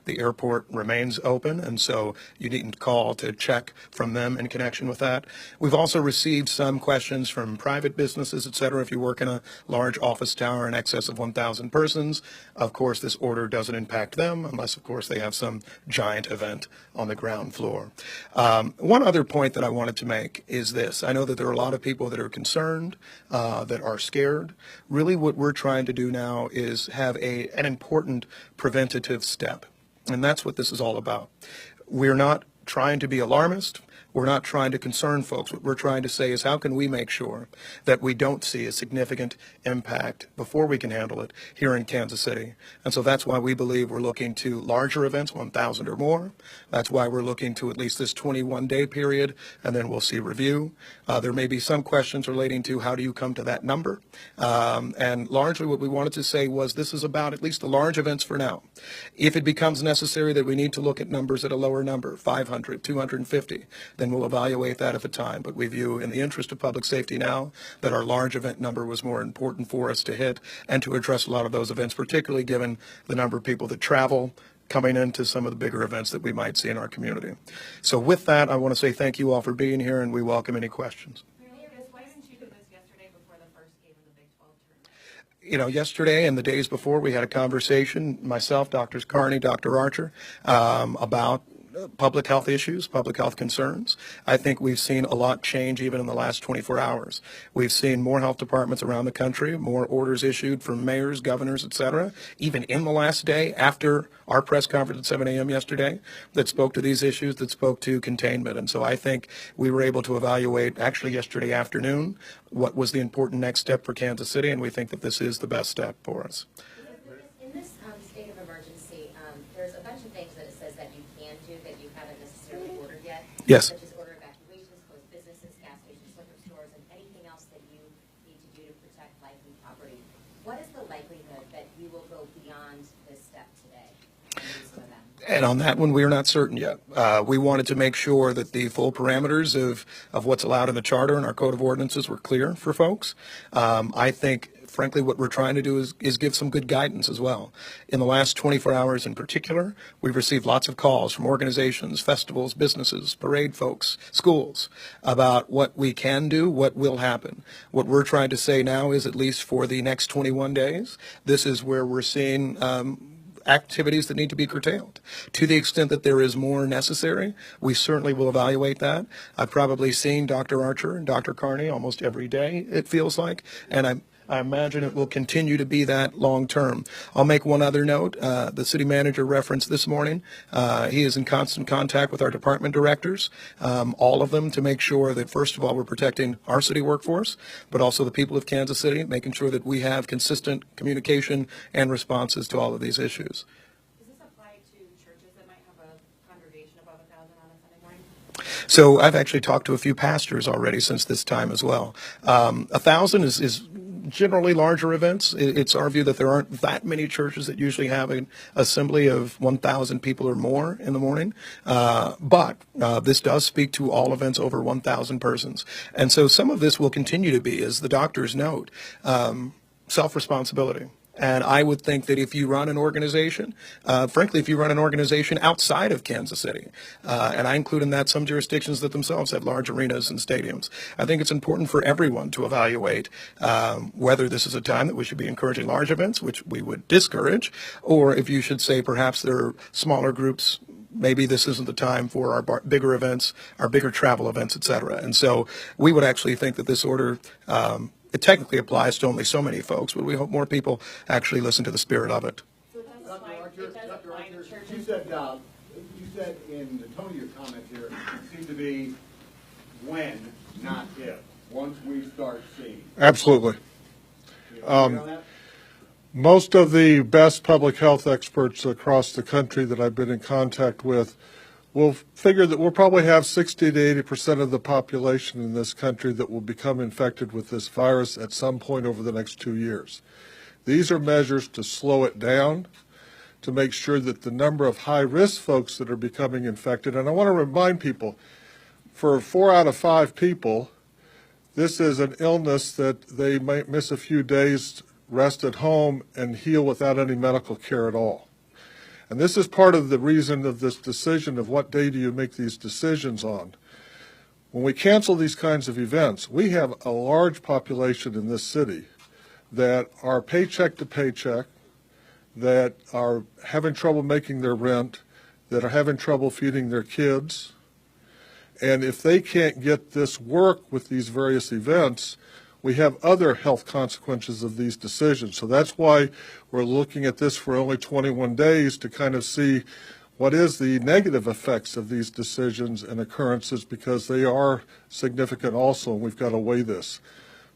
The airport remains open, and so you needn't call to check from them in connection with that. We've also received some questions from private businesses, et cetera. If you work in a large office tower in excess of 1,000 persons, of course, this order doesn't impact them unless, of course, they have some giant event on the ground floor. One other point that I wanted to make is this. I know that there are a lot of people that are concerned, that are scared. Really what we're trying to do now is have an important preventative step. And that's what this is all about. We're not trying to be alarmist. We're not trying to concern folks. What we're trying to say is how can we make sure that we don't see a significant impact before we can handle it here in Kansas City. And so that's why we believe we're looking to larger events, 1,000 or more. That's why we're looking to at least this 21-day period, and then we'll see review. There may be some questions relating to how do you come to that number. And largely what we wanted to say was this is about at least the large events for now. If it becomes necessary that we need to look at numbers at a lower number, 500, 250, then we'll evaluate that at the time. But we view, in the interest of public safety now, that our large event number was more important for us to hit and to address a lot of those events, particularly given the number of people that travel coming into some of the bigger events that we might see in our community. So with that, I want to say thank you all for being here, and we welcome any questions. Why didn't you do this yesterday before the first game of the Big 12 tournament? You know, yesterday and the days before, we had a conversation, myself, Drs. Carney, Dr. Archer, about public health issues, public health concerns. I think we've seen a lot change even in the last 24 hours. We've seen more health departments around the country, more orders issued from mayors, governors, et cetera, even in the last day after our press conference at 7 a.m. yesterday that spoke to these issues, that spoke to containment. And so I think we were able to evaluate actually yesterday afternoon what was the important next step for Kansas City, and we think that this is the best step for us. In this state of emergency, there's a bunch of things that it says that you can do that you haven't necessarily ordered yet. Yes. Such as order evacuations, close businesses, gas stations, liquor stores, and anything else that you need to do to protect life and property. What is the likelihood that you will go beyond this step today and do some of them? And on that one, we are not certain yet. We wanted to make sure that the full parameters of what's allowed in the charter and our code of ordinances were clear for folks. I think, frankly, what we're trying to do is give some good guidance as well. In the last 24 hours in particular, we've received lots of calls from organizations, festivals, businesses, parade folks, schools, about what we can do, what will happen. What we're trying to say now is, at least for the next 21 days, this is where we're seeing activities that need to be curtailed. To the extent that there is more necessary, we certainly will evaluate that. I've probably seen Dr. Archer and Dr. Carney almost every day, it feels like, and I imagine it will continue to be that long term. I'll make one other note. The city manager referenced this morning. He is in constant contact with our department directors, all of them, to make sure that, first of all, we're protecting our city workforce, but also the people of Kansas City, making sure that we have consistent communication and responses to all of these issues. Does this apply to churches that might have a congregation above 1,000 on a Sunday morning? So I've actually talked to a few pastors already since this time as well. 1,000 is generally larger events. It's our view that there aren't that many churches that usually have an assembly of 1,000 people or more in the morning. But this does speak to all events over 1,000 persons. And so some of this will continue to be, as the doctors note, self-responsibility. And I would think that if you run an organization, frankly, if you run an organization outside of Kansas City, and I include in that some jurisdictions that themselves have large arenas and stadiums, I think it's important for everyone to evaluate whether this is a time that we should be encouraging large events, which we would discourage, or if you should say perhaps there are smaller groups. Maybe this isn't the time for our bigger events, our bigger travel events, et cetera. And so we would actually think that this order, it technically applies to only so many folks, but we hope more people actually listen to the spirit of it. So it does apply to churches. You said in the tone of your comments here, it seemed to be when, not if, once we start seeing. Absolutely. You agree on that? Most of the best public health experts across the country that I've been in contact with will figure that we'll probably have 60 to 80% of the population in this country that will become infected with this virus at some point over the next 2 years. These are measures to slow it down, to make sure that the number of high-risk folks that are becoming infected, and I want to remind people, for 4 out of 5 people, this is an illness that they might miss a few days, rest at home, and heal without any medical care at all. And this is part of the reason of this decision of what day do you make these decisions on. When we cancel these kinds of events, we have a large population in this city that are paycheck to paycheck, that are having trouble making their rent, that are having trouble feeding their kids. And if they can't get this work with these various events, we have other health consequences of these decisions. So that's why we're looking at this for only 21 days to kind of see what is the negative effects of these decisions and occurrences, because they are significant also, and we've got to weigh this.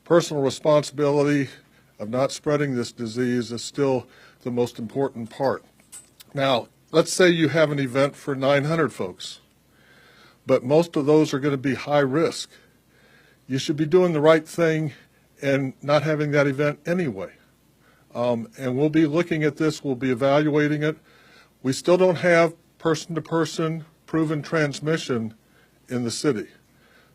Personal responsibility of not spreading this disease is still the most important part. Now, let's say you have an event for 900 folks, but most of those are going to be high risk. You should be doing the right thing and not having that event anyway. And we'll be looking at this, we'll be evaluating it. We still don't have person-to-person proven transmission in the city.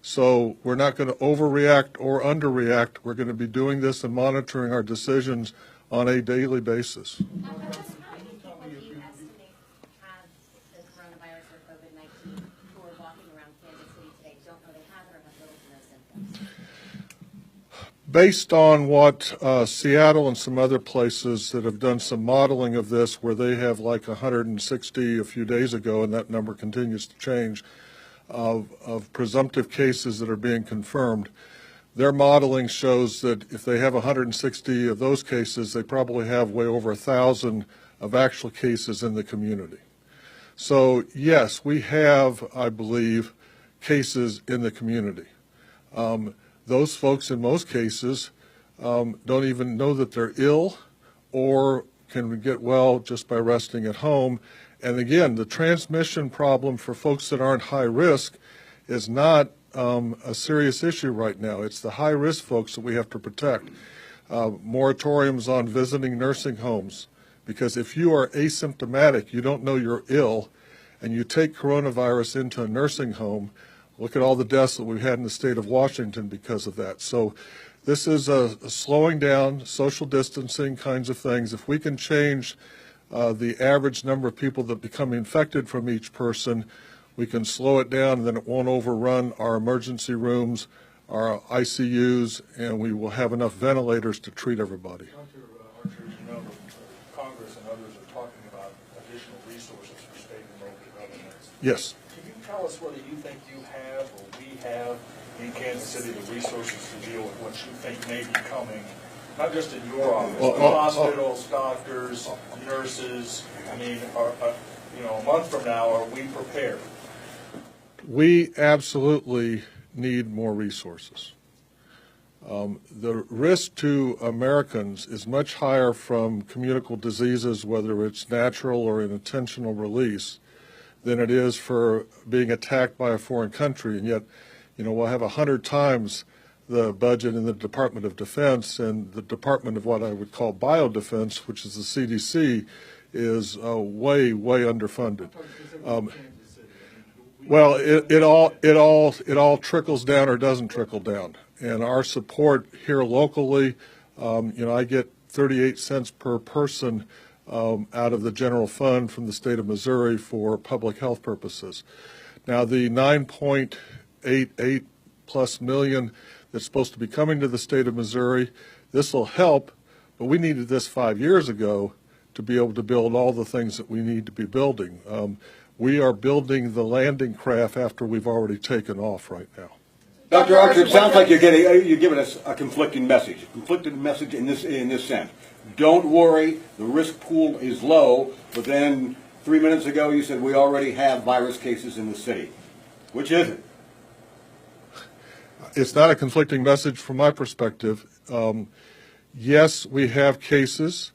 So we're not going to overreact or underreact. We're going to be doing this and monitoring our decisions on a daily basis. How many people do you estimate have the coronavirus or COVID-19 who are walking around Kansas City today, don't know they have it or have little to no symptoms? Based on what Seattle and some other places that have done some modeling of this, where they have like 160 a few days ago, and that number continues to change, of presumptive cases that are being confirmed, their modeling shows that if they have 160 of those cases, they probably have way over 1,000 of actual cases in the community. So yes, we have, I believe, cases in the community. Those folks in most cases don't even know that they're ill or can get well just by resting at home. And again, the transmission problem for folks that aren't high risk is not a serious issue right now. It's the high risk folks that we have to protect. Moratoriums on visiting nursing homes, because if you are asymptomatic, you don't know you're ill, and you take coronavirus into a nursing home, look at all the deaths that we've had in the state of Washington because of that. So this is a slowing down, social distancing kinds of things. If we can change the average number of people that become infected from each person, we can slow it down, and then it won't overrun our emergency rooms, our ICUs, and we will have enough ventilators to treat everybody. Dr. Archer, as you know, Congress and others are talking about additional resources for state and local governments. Yes. Can you tell us whether you think you have or we have in Kansas City the resources to deal with what you think may be coming, not just in your office, but hospitals, doctors, nurses? I mean, a month from now, are we prepared? We absolutely need more resources. The risk to Americans is much higher from communicable diseases, whether it's natural or an intentional release, than it is for being attacked by a foreign country. And yet, we'll have 100 times the budget in the Department of Defense, and the Department of what I would call biodefense, which is the CDC, is way, way underfunded. Well, it all trickles down or doesn't trickle down. And our support here locally, I get 38 cents per person out of the general fund from the state of Missouri for public health purposes. Now, the 9.88 plus million that's supposed to be coming to the state of Missouri, this will help, but we needed this 5 years ago to be able to build all the things that we need to be building. We are building the landing craft after we've already taken off right now. Dr. Archer, it sounds like you're giving us a conflicting message. A conflicting message in this sense. Don't worry, the risk pool is low, but then 3 minutes ago you said we already have virus cases in the city. Which is it? It's not a conflicting message from my perspective. Yes, we have cases,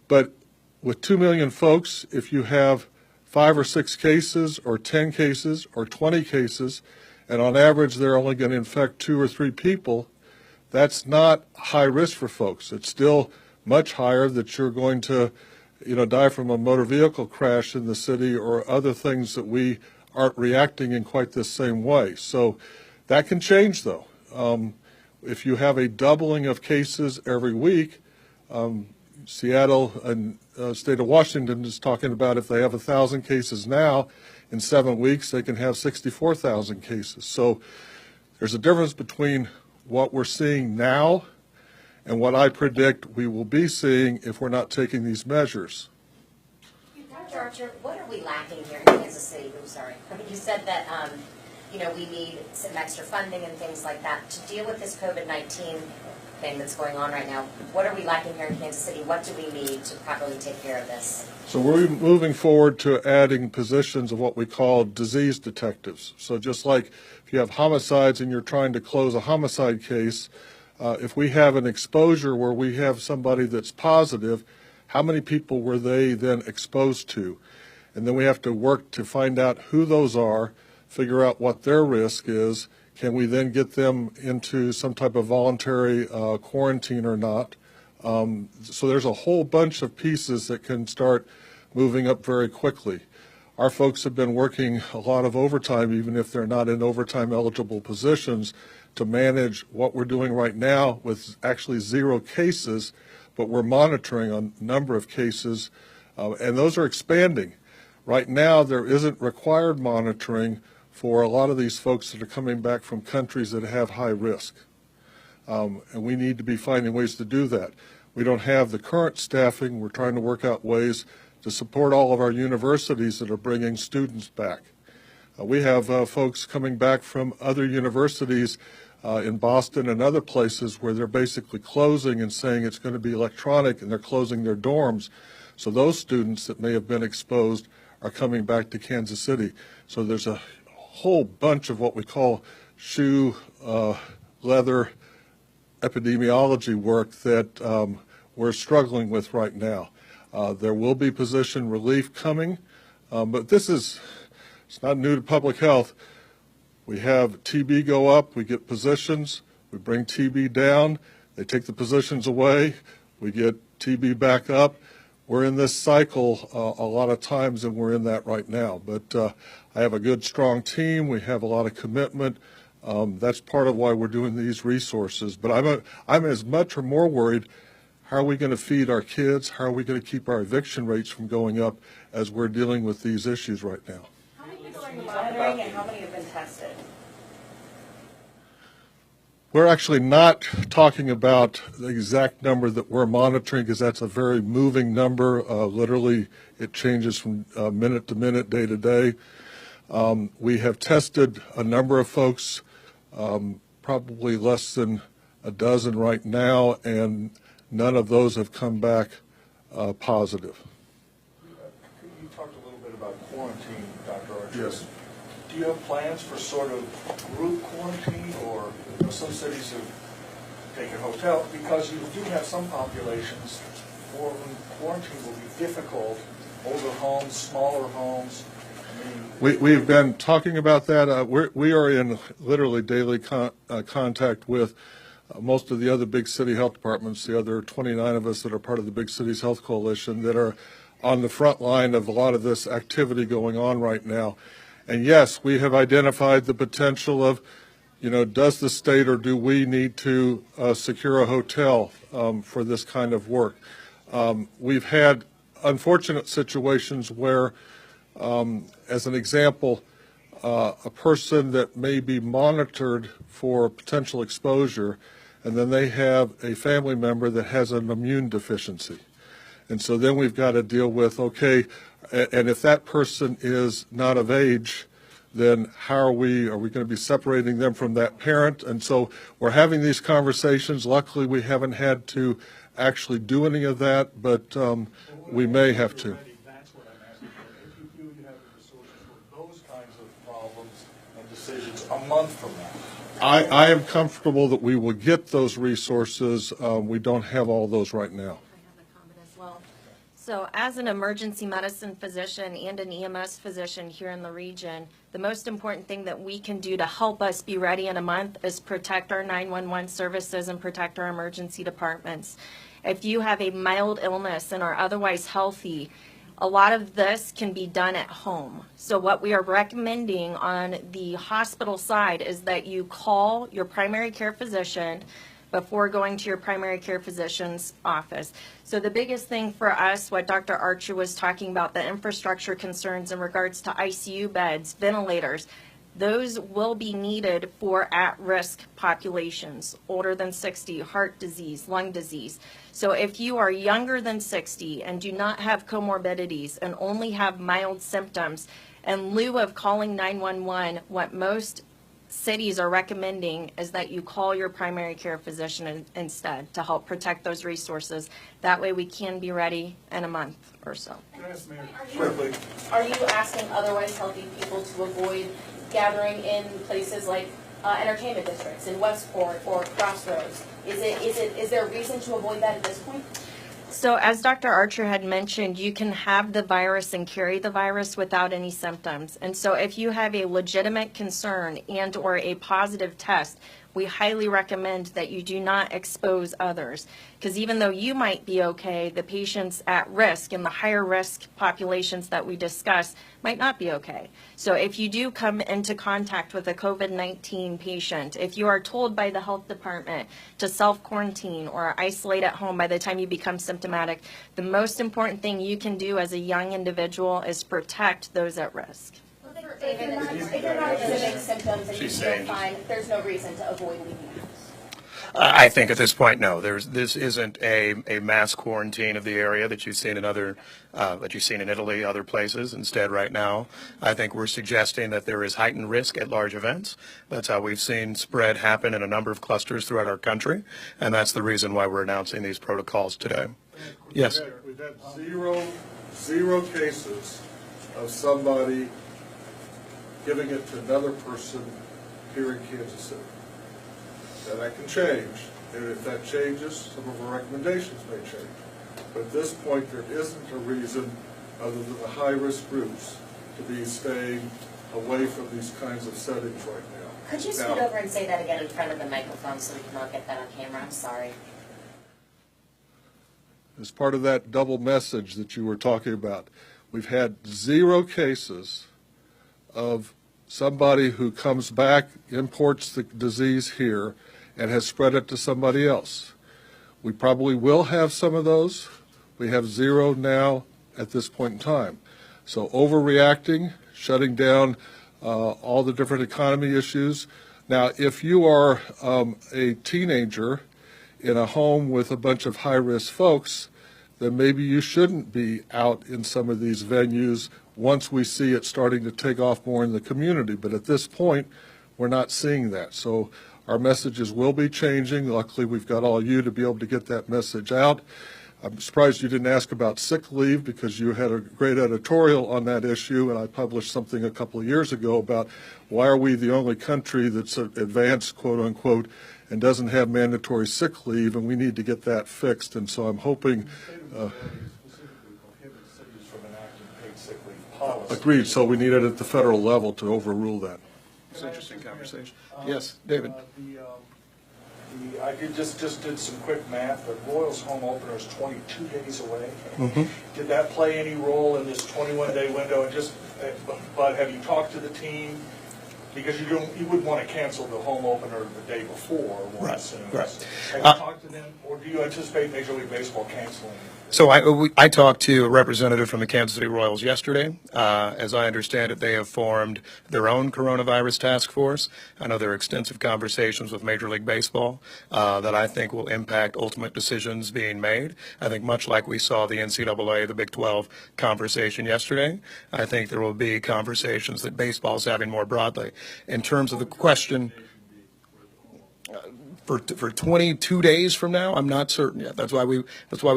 but with 2 million folks, if you have 5 or 6 cases or 10 cases or 20 cases, and on average they're only going to infect 2 or 3 people, that's not high risk for folks. It's still much higher that you're going to, die from a motor vehicle crash in the city or other things that we aren't reacting in quite the same way. So that can change, though. If you have a doubling of cases every week, Seattle and state of Washington is talking about if they have 1,000 cases now, in 7 weeks, they can have 64,000 cases. So there's a difference between what we're seeing now and what I predict we will be seeing if we're not taking these measures. Dr. Archer, what are we lacking here in Kansas City? I'm sorry. I mean, you said that, we need some extra funding and things like that. To deal with this COVID-19 thing that's going on right now, what are we lacking here in Kansas City? What do we need to properly take care of this? So we're moving forward to adding positions of what we call disease detectives. So just like if you have homicides and you're trying to close a homicide case, if we have an exposure where we have somebody that's positive, how many people were they then exposed to? And then we have to work to find out who those are, figure out what their risk is. Can we then get them into some type of voluntary quarantine or not? So there's a whole bunch of pieces that can start moving up very quickly. Our folks have been working a lot of overtime, even if they're not in overtime eligible positions, to manage what we're doing right now with actually 0 cases, but we're monitoring a number of cases, and those are expanding. Right now, there isn't required monitoring for a lot of these folks that are coming back from countries that have high risk. And we need to be finding ways to do that. We don't have the current staffing. We're trying to work out ways to support all of our universities that are bringing students back. We have folks coming back from other universities in Boston and other places where they're basically closing and saying it's going to be electronic, and they're closing their dorms. So those students that may have been exposed are coming back to Kansas City. So there's a whole bunch of what we call shoe leather epidemiology work that we're struggling with right now. There will be position relief coming, but it's not new to public health. We have TB go up, we get positions, we bring TB down, they take the positions away, we get TB back up. We're in this cycle a lot of times, and we're in that right now. But I have a good, strong team. We have a lot of commitment. That's part of why we're doing these resources. But I'm as much or more worried, how are we going to feed our kids? How are we going to keep our eviction rates from going up as we're dealing with these issues right now? How many people are in monitoring and how many have been tested? We're actually not talking about the exact number that we're monitoring, because that's a very moving number. Literally, it changes from minute to minute, day to day. We have tested a number of folks, probably less than a dozen right now, and none of those have come back positive. You talked a little bit about quarantine, Dr. Archer. Yes. Do you have plans for sort of group quarantine, or some cities have taken hotel, because you do have some populations for whom quarantine will be difficult, older homes, smaller homes. I mean, We've been talking about that. We are in literally daily contact with most of the other big city health departments, the other 29 of us that are part of the Big Cities Health Coalition, that are on the front line of a lot of this activity going on right now. And yes, we have identified the potential of, does the state or do we need to secure a hotel for this kind of work? We've had unfortunate situations where, as an example, a person that may be monitored for potential exposure, and then they have a family member that has an immune deficiency. And so then we've got to deal with, okay, and if that person is not of age, then how are we going to be separating them from that parent? And so we're having these conversations. Luckily, we haven't had to actually do any of that, but we may have to. That's what I'm asking for. If you feel you have the resources for those kinds of problems and decisions a month from now. I am comfortable that we will get those resources. We don't have all those right now. I have a comment as well. So as an emergency medicine physician and an EMS physician here in the region, the most important thing that we can do to help us be ready in a month is protect our 911 services and protect our emergency departments. If you have a mild illness and are otherwise healthy, a lot of this can be done at home. So what we are recommending on the hospital side is that you call your primary care physician, before going to your primary care physician's office. So the biggest thing for us, what Dr. Archer was talking about, the infrastructure concerns in regards to ICU beds, ventilators, those will be needed for at-risk populations, older than 60, heart disease, lung disease. So if you are younger than 60 and do not have comorbidities and only have mild symptoms, in lieu of calling 911, what most cities are recommending is that you call your primary care physician instead to help protect those resources. That way we can be ready in a month or so. Can I ask Mayor quickly? Are you asking otherwise healthy people to avoid gathering in places like entertainment districts in Westport or Crossroads? Is there a reason to avoid that at this point? So as Dr. Archer had mentioned, you can have the virus and carry the virus without any symptoms. And so if you have a legitimate concern and or a positive test, we highly recommend that you do not expose others. Because even though you might be okay, the patients at risk and the higher risk populations that we discuss might not be okay. So if you do come into contact with a COVID-19 patient, if you are told by the health department to self-quarantine or isolate at home by the time you become symptomatic, the most important thing you can do as a young individual is protect those at risk. If you're not exhibiting symptoms and you feel fine, there's no reason to avoid leaving the house. I think at this point, no. This isn't a mass quarantine of the area that you've seen in Italy, other places. Instead, right now, I think we're suggesting that there is heightened risk at large events. That's how we've seen spread happen in a number of clusters throughout our country, and that's the reason why we're announcing these protocols today. Yes. We've had zero cases of somebody giving it to another person here in Kansas City. Now, that can change, and if that changes, some of our recommendations may change. But at this point, there isn't a reason, other than the high-risk groups, to be staying away from these kinds of settings right now. Could you scoot over and say that again in front of the microphone so we can all get that on camera? I'm sorry. As part of that double message that you were talking about, we've had 0 cases of somebody who comes back, imports the disease here, and has spread it to somebody else. We probably will have some of those. We have 0 now at this point in time. So overreacting, shutting down all the different economy issues. Now, if you are a teenager in a home with a bunch of high-risk folks, then maybe you shouldn't be out in some of these venues once we see it starting to take off more in the community. But at this point, we're not seeing that. So our messages will be changing. Luckily, we've got all you to be able to get that message out. I'm surprised you didn't ask about sick leave because you had a great editorial on that issue, and I published something a couple of years ago about why are we the only country that's advanced, quote unquote, and doesn't have mandatory sick leave, and we need to get that fixed. And so I'm hoping. Agreed. So we need it at the federal level to overrule that. It's an interesting conversation. Yes, David. I just did some quick math. The Royals home opener is 22 days away. Did that play any role in this 21-day window? But have you talked to the team? Because you wouldn't want to cancel the home opener the day before, one assumes. Right. Have you talked to them, or do you anticipate Major League Baseball canceling? So I talked to a representative from the Kansas City Royals yesterday. As I understand it, they have formed their own coronavirus task force. I know there are extensive conversations with Major League Baseball that I think will impact ultimate decisions being made. I think much like we saw the NCAA, the Big 12 conversation yesterday, I think there will be conversations that baseball is having more broadly. In terms of the question, for 22 days from now, I'm not certain yet. That's why we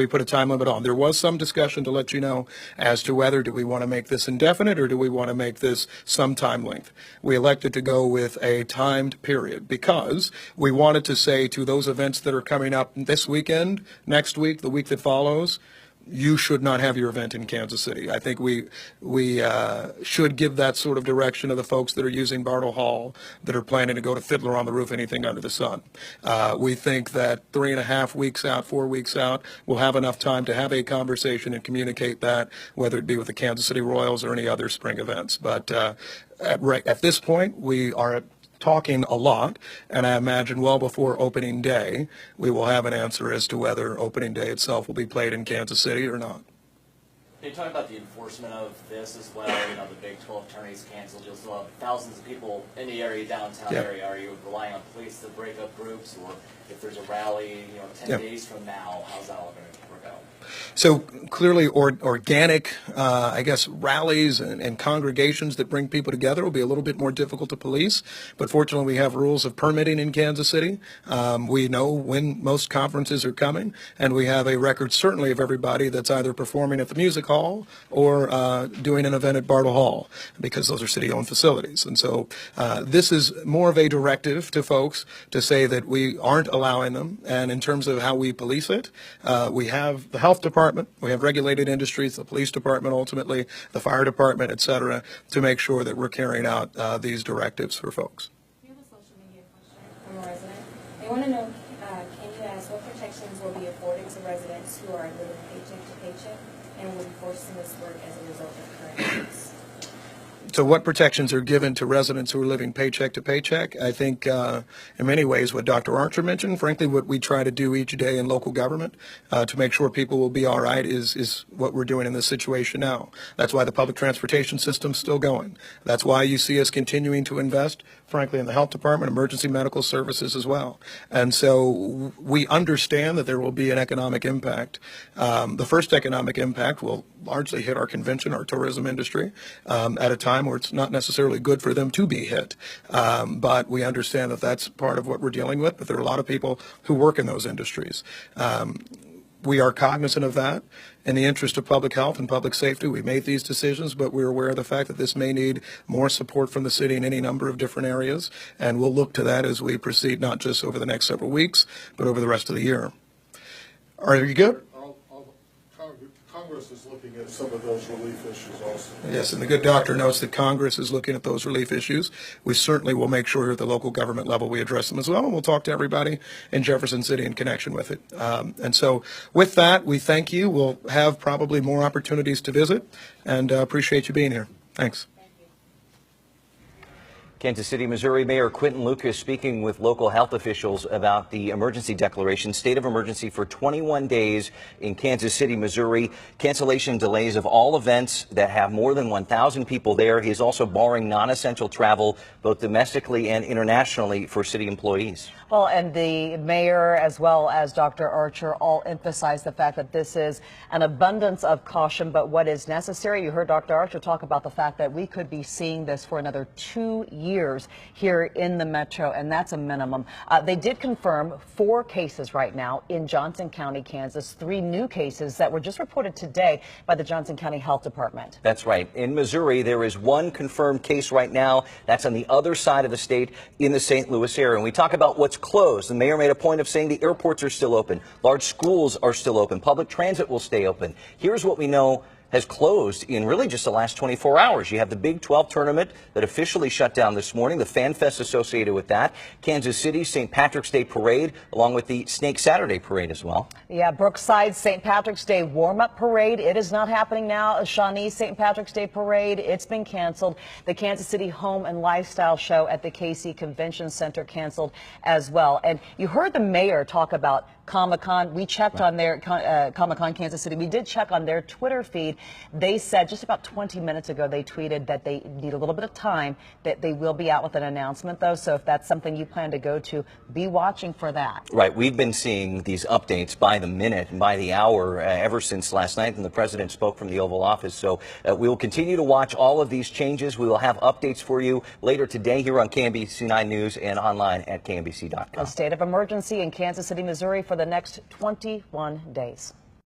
put a time limit on. There was some discussion to let you know as to whether do we want to make this indefinite or do we want to make this some time length. We elected to go with a timed period because we wanted to say to those events that are coming up this weekend, next week, the week that follows, you should not have your event in Kansas City. I think we should give that sort of direction to the folks that are using Bartle Hall, that are planning to go to Fiddler on the Roof, anything under the sun. We think that 3.5 weeks out, 4 weeks out, we'll have enough time to have a conversation and communicate that, whether it be with the Kansas City Royals or any other spring events. But at this point, we are talking a lot, and I imagine well before opening day, we will have an answer as to whether opening day itself will be played in Kansas City or not. Can you talk about the enforcement of this as well? You know, the Big 12 tourneys canceled. You'll still have thousands of people in the area, downtown Yeah. area. Are you relying on police to break up groups, or if there's a rally, 10 days from now, how's that all going to work out? So clearly, organic, I guess, rallies and congregations that bring people together will be a little bit more difficult to police. But fortunately, we have rules of permitting in Kansas City. We know when most conferences are coming, and we have a record certainly of everybody that's either performing at the music hall or doing an event at Bartle Hall, because those are city-owned facilities. And so this is more of a directive to folks to say that we aren't allowing them. And in terms of how we police it, we have the health department, we have regulated industries, the police department, ultimately the fire department, et cetera, to make sure that we're carrying out these directives for folks. We have a social media question from a resident. They want to know, can you ask what protections will be afforded to residents who are living paycheck to paycheck, and will be forced to miss work as a result of current events? So what protections are given to residents who are living paycheck to paycheck? I think in many ways what Dr. Archer mentioned, frankly, what we try to do each day in local government to make sure people will be all right is what we're doing in this situation now. That's why the public transportation system's still going. That's why you see us continuing to invest, frankly, in the health department, emergency medical services as well. And so we understand that there will be an economic impact. The first economic impact will largely hit our convention, our tourism industry, at a time where it's not necessarily good for them to be hit. But we understand that that's part of what we're dealing with, but there are a lot of people who work in those industries. We are cognizant of that. In the interest of public health and public safety, we made these decisions, but we're aware of the fact that this may need more support from the city in any number of different areas, and we'll look to that as we proceed, not just over the next several weeks, but over the rest of the year. Are you good? Congress is looking at some of those relief issues also. Yes, and the good doctor notes that Congress is looking at those relief issues. We certainly will make sure at the local government level we address them as well, and we'll talk to everybody in Jefferson City in connection with it. And so with that, we thank you. We'll have probably more opportunities to visit, and appreciate you being here. Thanks. Kansas City, Missouri Mayor Quinton Lucas speaking with local health officials about the emergency declaration, state of emergency for 21 days in Kansas City, Missouri. Cancellation delays of all events that have more than 1,000 people there. He is also barring non-essential travel, both domestically and internationally, for city employees. Well, and the mayor as well as Dr. Archer all emphasized the fact that this is an abundance of caution, but what is necessary. You heard Dr. Archer talk about the fact that we could be seeing this for another 2 years here in the metro, and that's a minimum. They did confirm 4 cases right now in Johnson County, Kansas, 3 new cases that were just reported today by the Johnson County Health Department. That's right. In Missouri, there is 1 confirmed case right now. That's on the other side of the state in the St. Louis area. And we talk about what's closed. The mayor made a point of saying the airports are still open. Large schools are still open. Public transit will stay open. Here's what we know has closed in really just the last 24 hours. You have the Big 12 tournament that officially shut down this morning, the Fan Fest associated with that, Kansas City St. Patrick's Day Parade, along with the Snake Saturday Parade as well. Yeah, Brookside St. Patrick's Day warm-up parade. It is not happening now. Shawnee St. Patrick's Day Parade, it's been canceled. The Kansas City Home and Lifestyle Show at the KC Convention Center canceled as well. And you heard the mayor talk about Comic-Con. We checked on their Comic-Con Kansas City. We did check on their Twitter feed. They said just about 20 minutes ago, they tweeted that they need a little bit of time, that they will be out with an announcement, though. So if that's something you plan to go to, be watching for that. Right. We've been seeing these updates by the minute and by the hour ever since last night, and the president spoke from the Oval Office. So we will continue to watch all of these changes. We will have updates for you later today here on KMBC 9 News and online at KMBC.com. A state of emergency in Kansas City, Missouri for the next 21 days.